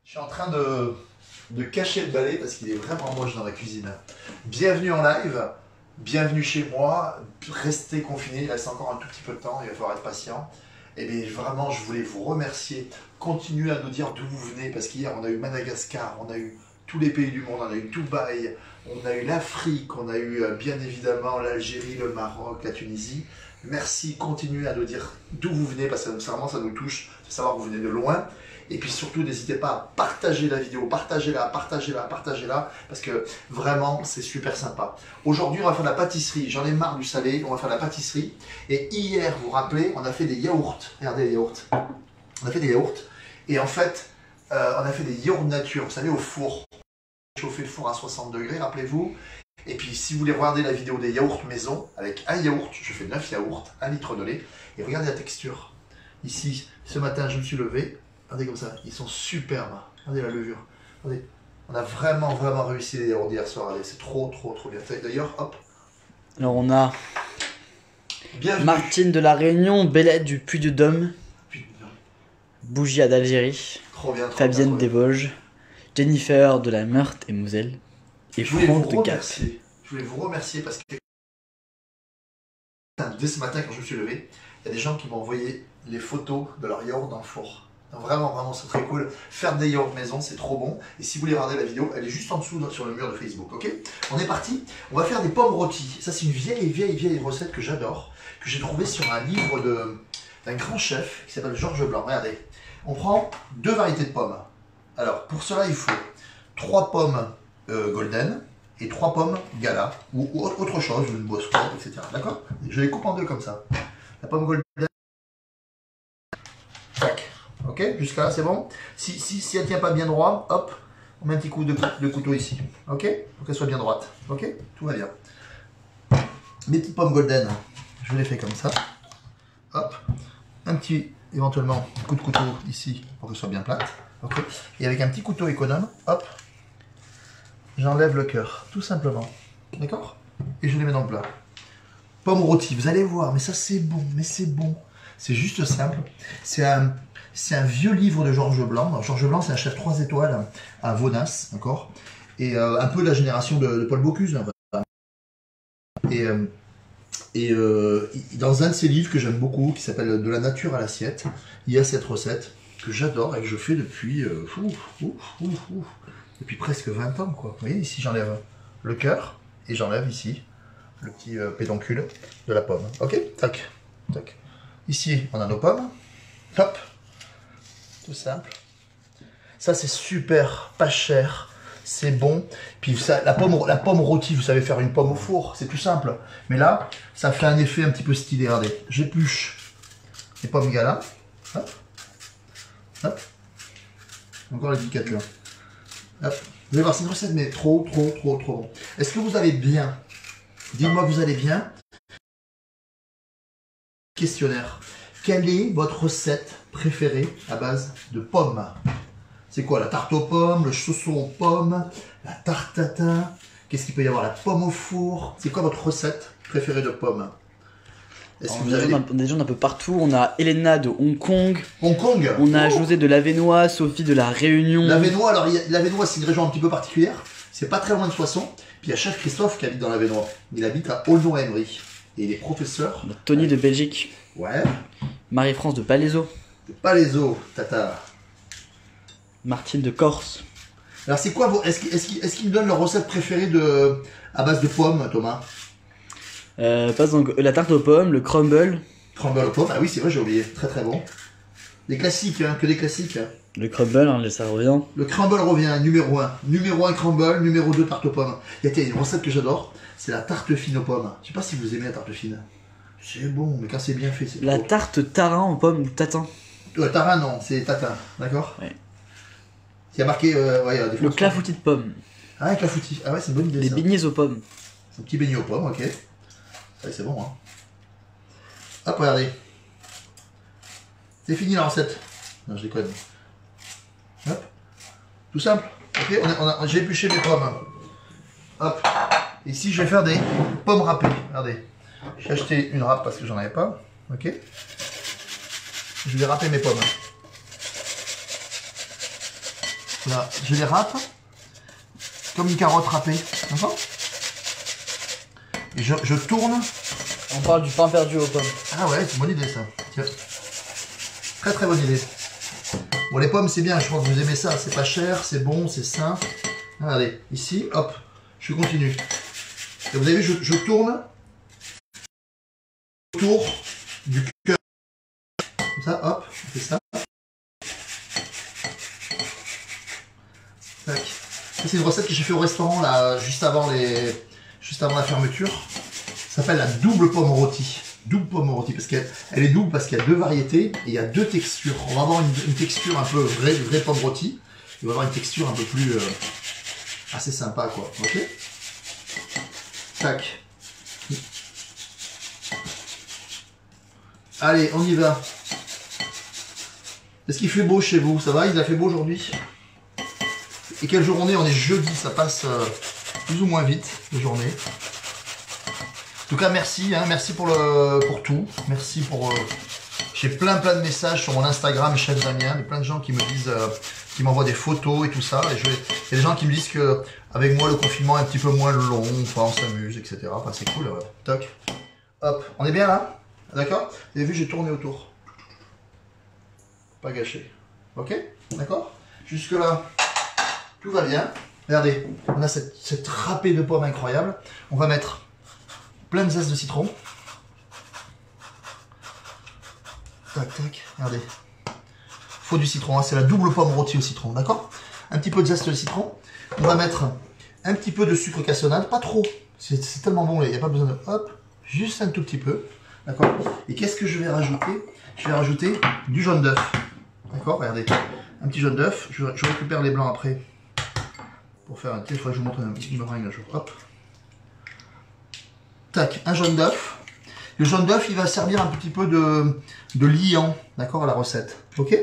Je suis en train de cacher le balai parce qu'il est vraiment moche dans la cuisine. Bienvenue en live, bienvenue chez moi, restez confinés, il reste encore un tout petit peu de temps, il va falloir être patient. Et bien vraiment, je voulais vous remercier, continuez à nous dire d'où vous venez, parce qu'hier on a eu Madagascar, on a eu tous les pays du monde, on a eu Dubaï, on a eu l'Afrique, on a eu bien évidemment l'Algérie, le Maroc, la Tunisie. Merci, continuez à nous dire d'où vous venez, parce que vraiment ça nous touche de savoir que vous venez de loin. Et puis surtout, n'hésitez pas à partager la vidéo, partagez-la, partagez-la, partagez-la, parce que vraiment, c'est super sympa. Aujourd'hui, on va faire de la pâtisserie. J'en ai marre du salé, on va faire de la pâtisserie. Et hier, vous vous rappelez, on a fait des yaourts. Regardez les yaourts. On a fait des yaourts. Et en fait, on a fait des yaourts nature, vous savez, au four. Chauffer le four à 60 degrés, rappelez-vous. Et puis, si vous voulez regarder la vidéo des yaourts maison, avec un yaourt, je fais 9 yaourts, 1 litre de lait. Et regardez la texture. Ici, ce matin, je me suis levé. Regardez comme ça, ils sont superbes. Regardez la levure. Regardez. On a vraiment réussi les yaourts d'hier soir. C'est trop bien. D'ailleurs, hop. Alors on a Bienvenue. Martine de la Réunion, Bellette du Puy-de-Dôme, Bougia d'Algérie, Fabienne des Vosges, Jennifer de la Meurthe et Moselle et Franck de Gap. Je voulais vous remercier parce que dès ce matin quand je me suis levé, il y a des gens qui m'ont envoyé les photos de leur yaourt dans le four. Vraiment, c'est très cool. Faire des yaourts maison, c'est trop bon. Et si vous voulez regarder la vidéo, elle est juste en dessous sur le mur de Facebook. Ok, on est parti. On va faire des pommes rôties. Ça, c'est une vieille recette que j'adore, que j'ai trouvée sur un livre d'un grand chef qui s'appelle Georges Blanc. Regardez, on prend 2 variétés de pommes. Alors, pour cela, il faut 3 pommes golden et 3 pommes gala ou autre chose, une bosco, etc. D'accord? Je les coupe en 2 comme ça. La pomme golden. Tac. Ok, jusqu'à là c'est bon. Si elle ne tient pas bien droit, hop, on met un petit coup de couteau ici. Ok, pour qu'elle soit bien droite. Ok, tout va bien. Mes petites pommes golden, je les fais comme ça. Hop, un petit, éventuellement, coup de couteau ici pour qu'elle soit bien plate. Ok, et avec un petit couteau économe, hop, j'enlève le cœur, tout simplement. D'accord? Et je les mets dans le plat. Pommes rôties, vous allez voir, mais ça c'est bon, C'est juste simple. C'est un vieux livre de Georges Blanc. Alors, Georges Blanc, c'est un chef 3 étoiles à Vaunas, d'accord? Et un peu de la génération de Paul Bocuse. Hein, et dans un de ses livres que j'aime beaucoup, qui s'appelle De la nature à l'assiette, il y a cette recette que j'adore et que je fais depuis presque 20 ans, quoi. Vous voyez, ici, j'enlève le cœur et j'enlève ici le petit pédoncule de la pomme. Ok? Tac, tac. Ici, on a nos pommes. Hop. Tout simple. Ça, c'est super, pas cher. C'est bon. Puis ça, la pomme rôtie, vous savez faire une pomme au four. C'est tout simple. Mais là, ça fait un effet un petit peu stylé. Regardez. J'épluche les pommes gala. Hop. Hop. Encore les piquettes là. Hop. Vous allez voir, c'est une recette, mais trop bon. Est-ce que vous allez bien? Dites-moi que vous allez bien. Questionnaire. Quelle est votre recette préférée à base de pommes? C'est quoi? La tarte aux pommes, le chausson aux pommes, la tarte tatin? Qu'est-ce qu'il peut y avoir? La pomme au four? C'est quoi votre recette préférée de pommes? Est-ce que vous avez des gens d'un peu partout. On a Elena de Hong Kong. Hong Kong. On a José de l'Avesnois, Sophie de la Réunion. L'Avesnois, alors l'Avesnois, c'est une région un petit peu particulière. C'est pas très loin de Soissons. Puis il y a chef Christophe qui habite dans l'Avesnois. Il habite à Aulnoy-Emery. Et il est professeur. Tony de Belgique. Ouais. Marie-France de Palaiseau. Palaiseau, tata. Martine de Corse. Alors c'est quoi est-ce qu'ils me donnent leur recette préférée à base de pommes, Thomas? La tarte aux pommes, le crumble. Crumble aux pommes, ah oui c'est vrai, j'ai oublié, très bon. Des classiques, hein, que des classiques. Hein. Le crumble, hein, ça revient. Le crumble revient, numéro 1. Numéro 1 crumble, numéro 2 tarte aux pommes. Il y a une recette que j'adore, c'est la tarte fine aux pommes. Je sais pas si vous aimez la tarte fine. C'est bon, mais quand c'est bien fait, c'est la trop. Tarte tarin aux pommes ou tatin? Tarin non, c'est tatin, d'accord? Ouais. Il y a marqué, ouais, il y a des le clafoutis de pommes. Ah, un clafoutis, ah ouais, c'est une bonne idée. Les beignets aux pommes. C'est un petit beignet aux pommes, ok. Ouais, c'est bon, hein. Hop, regardez. C'est fini la recette. Non, je déconne. Hop. Tout simple. Ok, j'ai épluché mes pommes. Hop. Ici, je vais faire des pommes râpées. Regardez. J'ai acheté une râpe parce que j'en avais pas. Ok. Je vais râper mes pommes. Là, je les râpe comme une carotte râpée. D'accord? Et je tourne. On parle du pain perdu aux pommes. Ah ouais, c'est une bonne idée ça. Tiens. Très très bonne idée. Bon, les pommes c'est bien, je pense que vous aimez ça. C'est pas cher, c'est bon, c'est sain. Regardez, ici, hop, je continue. Et vous avez vu, je tourne autour du cœur. Comme ça, hop, on fait ça. Tac. C'est une recette que j'ai fait au restaurant là, juste avant la fermeture. Ça s'appelle la double pomme rôtie. Double pomme rôtie, parce qu'elle est double parce qu'il y a deux variétés et il y a deux textures. On va avoir une texture un peu vraie pomme rôtie. On va avoir une texture un peu plus assez sympa quoi. Ok. Tac. Allez, on y va. Est-ce qu'il fait beau chez vous? Ça va? Il a fait beau aujourd'hui? Et quelle journée? On est jeudi, ça passe plus ou moins vite, les journées. En tout cas, merci, hein, merci pour tout. Merci pour... J'ai plein de messages sur mon Instagram, Chef Damien. Il y a plein de gens qui me disent, qui m'envoient des photos et tout ça. Et il y a des gens qui me disent que avec moi, le confinement est un petit peu moins long, enfin, on s'amuse, etc. Enfin, c'est cool. Toc. Hop, on est bien là? D'accord? Vous avez vu, j'ai tourné autour. Pas gâché. Ok? D'accord? Jusque là, tout va bien. Regardez, on a cette râpée de pommes incroyable. On va mettre plein de zeste de citron. Tac, tac, regardez. Faut du citron, hein, c'est la double pomme rôtie au citron, d'accord? Un petit peu de zeste de citron. On va mettre un petit peu de sucre cassonade, pas trop. C'est tellement bon, il n'y a pas besoin de... Hop, juste un tout petit peu. D'accord? Et qu'est-ce que je vais rajouter? Je vais rajouter du jaune d'œuf. D'accord? Regardez, un petit jaune d'œuf. Je récupère les blancs après. Pour faire un thé, il faudrait que je vous montre une meringue un jour. Hop. Tac, un jaune d'œuf. Le jaune d'œuf, il va servir un petit peu de liant, d'accord, à la recette. Ok?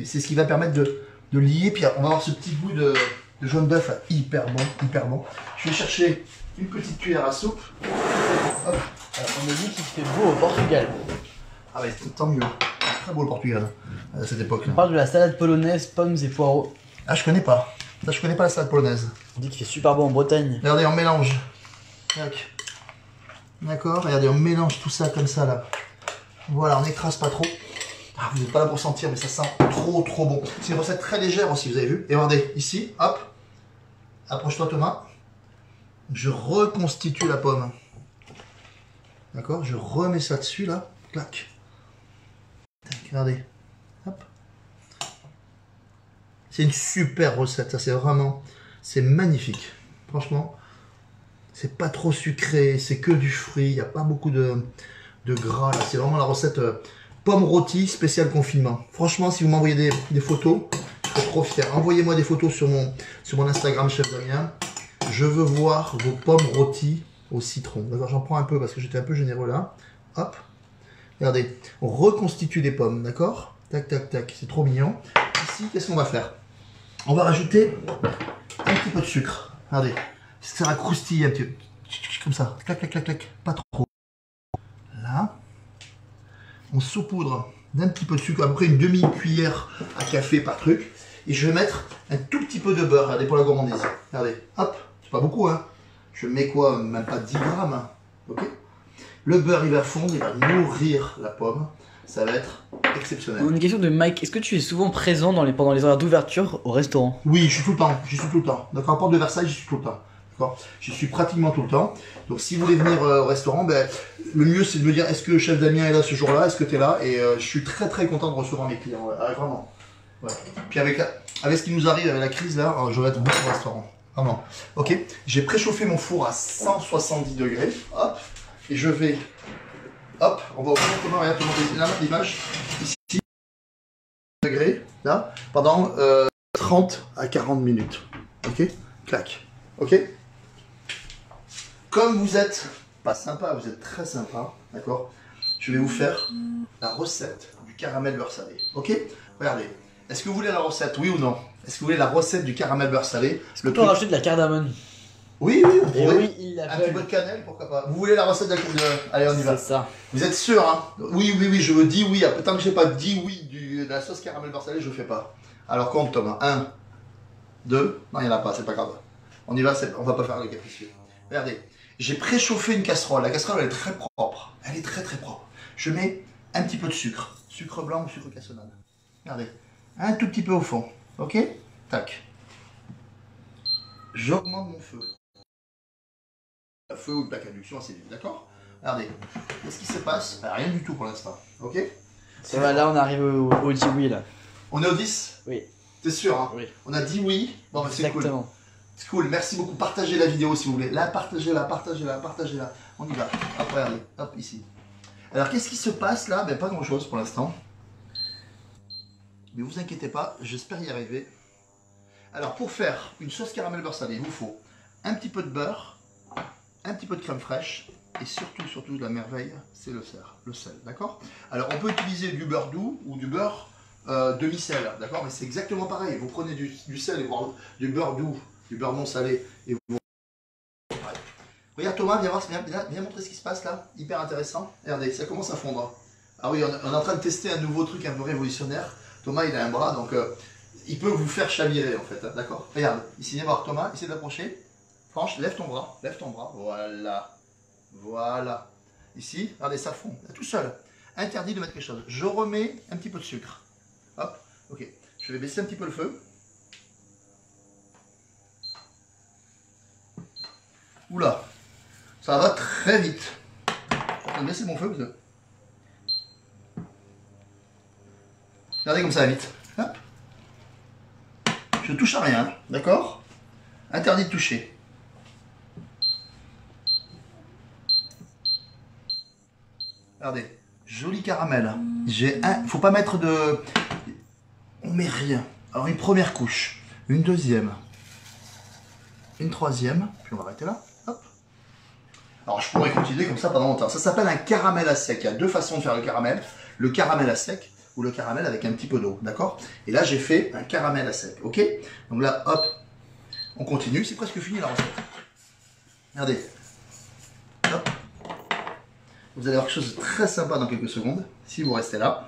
C'est ce qui va permettre de lier. Puis on va avoir ce petit goût de jaune d'œuf hyper bon, hyper bon. Je vais chercher une petite cuillère à soupe. Hop. Alors, on me dit qu'il fait beau au Portugal. Ah ouais, tant mieux. Très beau le Portugal à cette époque. On parle de la salade polonaise, pommes et poireaux. Ah, je connais pas. Ça, je connais pas la salade polonaise. On dit qu'il fait super beau en Bretagne. Regardez, on mélange. Tac. D'accord, regardez, on mélange tout ça comme ça là. Voilà, on n'écrase pas trop. Ah, vous n'êtes pas là pour sentir, mais ça sent trop bon. C'est une recette très légère aussi, vous avez vu. Et regardez, ici, hop. Approche-toi Thomas. Je reconstitue la pomme. D'accord, je remets ça dessus là. Clac. Tac, regardez. Hop. C'est une super recette, ça c'est vraiment... C'est magnifique. Franchement, c'est pas trop sucré, c'est que du fruit, il n'y a pas beaucoup de gras. C'est vraiment la recette pomme rôtie spéciale confinement. Franchement, si vous m'envoyez des photos, je serai trop fier. Envoyez-moi des photos sur mon Instagram, Chef Damien. Je veux voir vos pommes rôties au citron. D'accord, j'en prends un peu parce que j'étais un peu généreux là. Hop. Regardez, on reconstitue des pommes, d'accord? Tac, tac, tac, c'est trop mignon. Ici, qu'est-ce qu'on va faire? On va rajouter un petit peu de sucre. Regardez, ça va croustiller un petit peu. Comme ça, clac, clac, clac, clac, pas trop. Là, on saupoudre d'un petit peu de sucre, à peu près une demi-cuillère à café par truc. Et je vais mettre un tout petit peu de beurre, regardez, pour la gourmandise. Regardez, hop, c'est pas beaucoup, hein. Je mets quoi, même pas 10 grammes, hein. Ok. Le beurre, il va fondre, il va nourrir la pomme. Ça va être exceptionnel. Une question de Mike, est-ce que tu es souvent présent pendant les horaires d'ouverture au restaurant? Oui, je suis tout le temps, j'y suis tout le temps. D'accord, à Porte de Versailles, j'y suis tout le temps. D'accord, j'y suis pratiquement tout le temps. Donc si vous voulez venir au restaurant, ben, le mieux c'est de me dire est-ce que le chef Damien est là ce jour-là, est-ce que tu es là? Et je suis très content de recevoir mes clients, ouais. Ah, vraiment. Ouais. Puis avec ce qui nous arrive, avec la crise là, je vais être bon au restaurant. Vraiment. Ok, j'ai préchauffé mon four à 170 degrés. Hop, et je vais... Hop, on va ouvrir comment, regarde, te montrer l'image. Ici, degrés, là, pendant 30 à 40 minutes. Ok, clac. Ok. Comme vous êtes pas sympa, vous êtes très sympa, d'accord. Je vais vous faire la recette du caramel beurre salé. Ok. Regardez. Est-ce que vous voulez la recette, oui ou non? Est-ce que vous voulez la recette du caramel beurre salé? Est-ce que tu peux rajouter de la cardamome? Oui, on pourrait. Oui, il un petit peu de cannelle, pourquoi pas. Vous voulez la recette de... Allez, on y va. C'est ça. Vous êtes sûr, hein? Oui, je dis oui. Tant que je n'ai pas dit oui de la sauce caramel beurre salé, je ne fais pas. Alors compte Thomas. 1, 2. Non, il n'y en a pas, c'est pas grave. On y va, on va pas faire le capricieux. Regardez, j'ai préchauffé une casserole. La casserole, elle est très propre. Elle est très très propre. Je mets un petit peu de sucre. Sucre blanc ou sucre cassonade. Regardez, un tout petit peu au fond. Ok? Tac. J'augmente mon feu. Le feu ou de plaque induction, c'est vite, d'accord? Regardez, qu'est-ce qui se passe? Rien du tout pour l'instant. Ok? Ça va, là on arrive au 10 oui là. On est au 10? Oui. T'es sûr, hein? Oui. On a dit oui. Bon, bah, c'est cool. Exactement. C'est cool, merci beaucoup. Partagez la vidéo si vous voulez. Là, partagez-la, partagez-la, partagez-la. On y va. Hop, regardez. Hop, ici. Alors, qu'est-ce qui se passe là? Ben, pas grand-chose pour l'instant. Mais vous inquiétez pas, j'espère y arriver. Alors, pour faire une sauce caramel beurre salé, il vous faut un petit peu de beurre, un petit peu de crème fraîche, et surtout, la merveille, c'est le sel, d'accord? Alors, on peut utiliser du beurre doux ou du beurre demi-sel, d'accord? Mais c'est exactement pareil. Vous prenez du sel et du beurre doux, du beurre non salé, et vous... Ouais. Regarde Thomas, viens voir, viens montrer ce qui se passe là, hyper intéressant. Regardez, ça commence à fondre. Ah oui, on est en train de tester un nouveau truc un peu révolutionnaire. Thomas, il a un bras, donc il peut vous faire chavirer en fait, hein, d'accord? Regarde, ici, viens voir Thomas, essaie d'approcher. Franche, lève ton bras, voilà. Voilà. Ici, regardez, ça fond, tout seul. Interdit de mettre quelque chose. Je remets un petit peu de sucre. Hop, ok. Je vais baisser un petit peu le feu. Oula, ça va très vite. Je vais baisser mon feu parce que... Regardez comme ça va vite. Hop. Je touche à rien, d'accord? Interdit de toucher. Regardez, joli caramel. Faut pas mettre de... On met rien. Alors une première couche, une deuxième, une troisième, puis on va arrêter là. Hop. Alors je pourrais continuer comme ça pendant longtemps. Ça s'appelle un caramel à sec. Il y a deux façons de faire le caramel. Le caramel à sec ou le caramel avec un petit peu d'eau, d'accord? Et là j'ai fait un caramel à sec, ok? Donc là, hop, on continue. C'est presque fini la recette. Regardez. Hop. Vous allez voir quelque chose de très sympa dans quelques secondes, si vous restez là.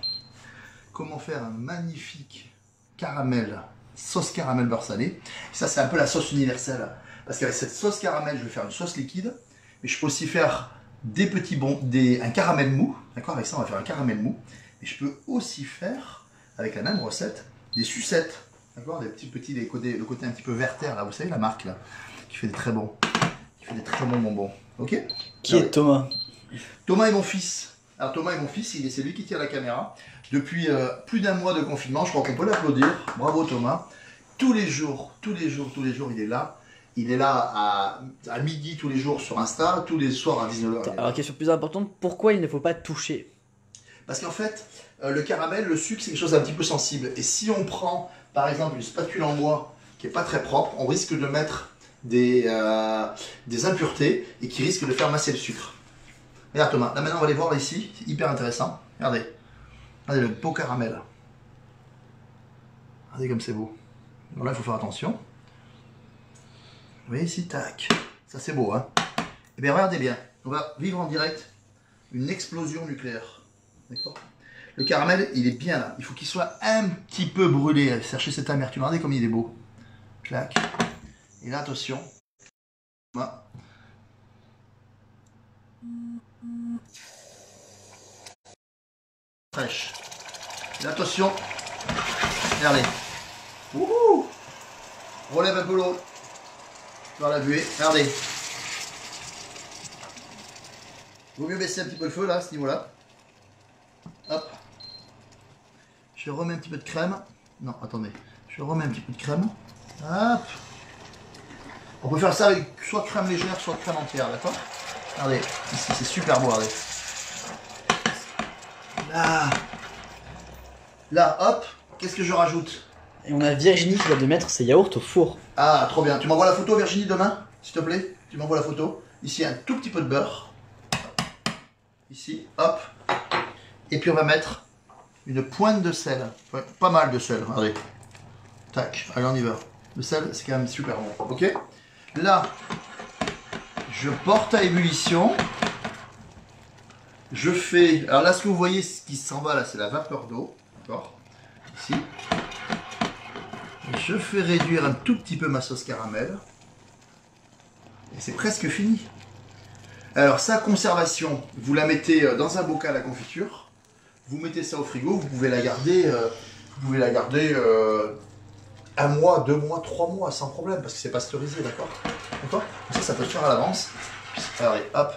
Comment faire un magnifique caramel, sauce caramel beurre salé. Et ça, c'est un peu la sauce universelle. Parce qu'avec cette sauce caramel, je vais faire une sauce liquide. Mais je peux aussi faire un caramel mou. D'accord? Avec ça, on va faire un caramel mou. Et je peux aussi faire, avec la même recette, des sucettes. D'accord? Le côté un petit peu verter, là. Vous savez, la marque, là, qui fait des très bons bonbons. Ok? Qui est Thomas? Thomas est mon fils. Alors Thomas est mon fils, c'est lui qui tient la caméra. Depuis plus d'un mois de confinement, je crois qu'on peut l'applaudir. Bravo Thomas. Tous les jours, il est là. Il est là à midi tous les jours sur Insta, tous les soirs à 19h. Alors question plus importante, pourquoi il ne faut pas toucher? Parce qu'en fait, le caramel, le sucre, c'est quelque chose d'un petit peu sensible. Et si on prend par exemple une spatule en bois qui n'est pas très propre, on risque de mettre des impuretés et qui risque de faire masser le sucre. Regarde Thomas, là maintenant on va aller voir ici, c'est hyper intéressant. Regardez, regardez le beau caramel. Regardez comme c'est beau. Alors là il faut faire attention. Vous voyez ici, tac. Ça c'est beau, hein. Et bien regardez bien, on va vivre en direct une explosion nucléaire. D'accord? Le caramel, il est bien là. Il faut qu'il soit un petit peu brûlé. Cherchez cette amertume. Regardez comme il est beau. Clac. Et là, attention. Voilà. Fraîche. Et attention. Regardez. Wouhou! Relève un peu l'eau. Vers la buée. Regardez. Vaut mieux baisser un petit peu le feu là, à ce niveau-là. Hop. Je remets un petit peu de crème. Non, attendez. Je remets un petit peu de crème. Hop. On peut faire ça avec soit crème légère, soit crème entière, d'accord? Regardez, ici c'est super beau, regardez. Là. Là, hop. Qu'est-ce que je rajoute? Et on a Virginie qui va de mettre ses yaourts au four. Ah, trop bien. Tu m'envoies la photo, Virginie, demain? S'il te plaît? Tu m'envoies la photo. Ici, un tout petit peu de beurre. Ici, hop. Et puis on va mettre une pointe de sel. Ouais, pas mal de sel, regardez. Tac, allez on y va. Le sel, c'est quand même super bon. Ok? Là, je porte à ébullition. Je fais... Alors là, ce que vous voyez, ce qui s'en va là, c'est la vapeur d'eau. D'accord? Ici. Je fais réduire un tout petit peu ma sauce caramel. Et c'est presque fini. Alors sa conservation, vous la mettez dans un bocal à confiture. Vous mettez ça au frigo, vous pouvez la garder, un mois, 2 mois, 3 mois sans problème parce que c'est pasteurisé, d'accord? D'accord? Ça peut se faire à l'avance. Allez, hop.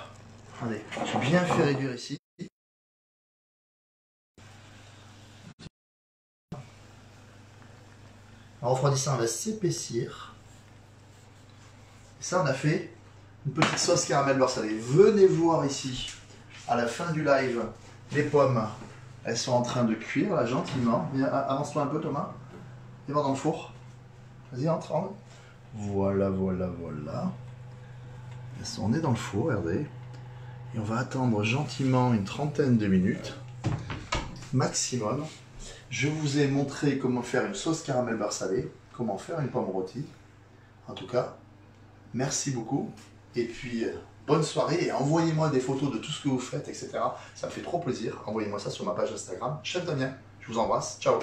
Regardez, j'ai bien fait réduire ici. En refroidissant, on va s'épaissir. Et ça, on a fait une petite sauce caramel beurre salé. Venez voir ici, à la fin du live, les pommes. Elles sont en train de cuire, là, gentiment. Viens, avance-toi un peu, Thomas. Viens voir dans le four. Vas-y, entre. Voilà, voilà, voilà. On est dans le four, regardez. Et on va attendre gentiment une trentaine de minutes, maximum. Je vous ai montré comment faire une sauce caramel beurre salé, comment faire une pomme rôtie. En tout cas, merci beaucoup. Et puis, bonne soirée et envoyez-moi des photos de tout ce que vous faites, etc. Ça me fait trop plaisir. Envoyez-moi ça sur ma page Instagram, Chef Damien. Je vous embrasse. Ciao.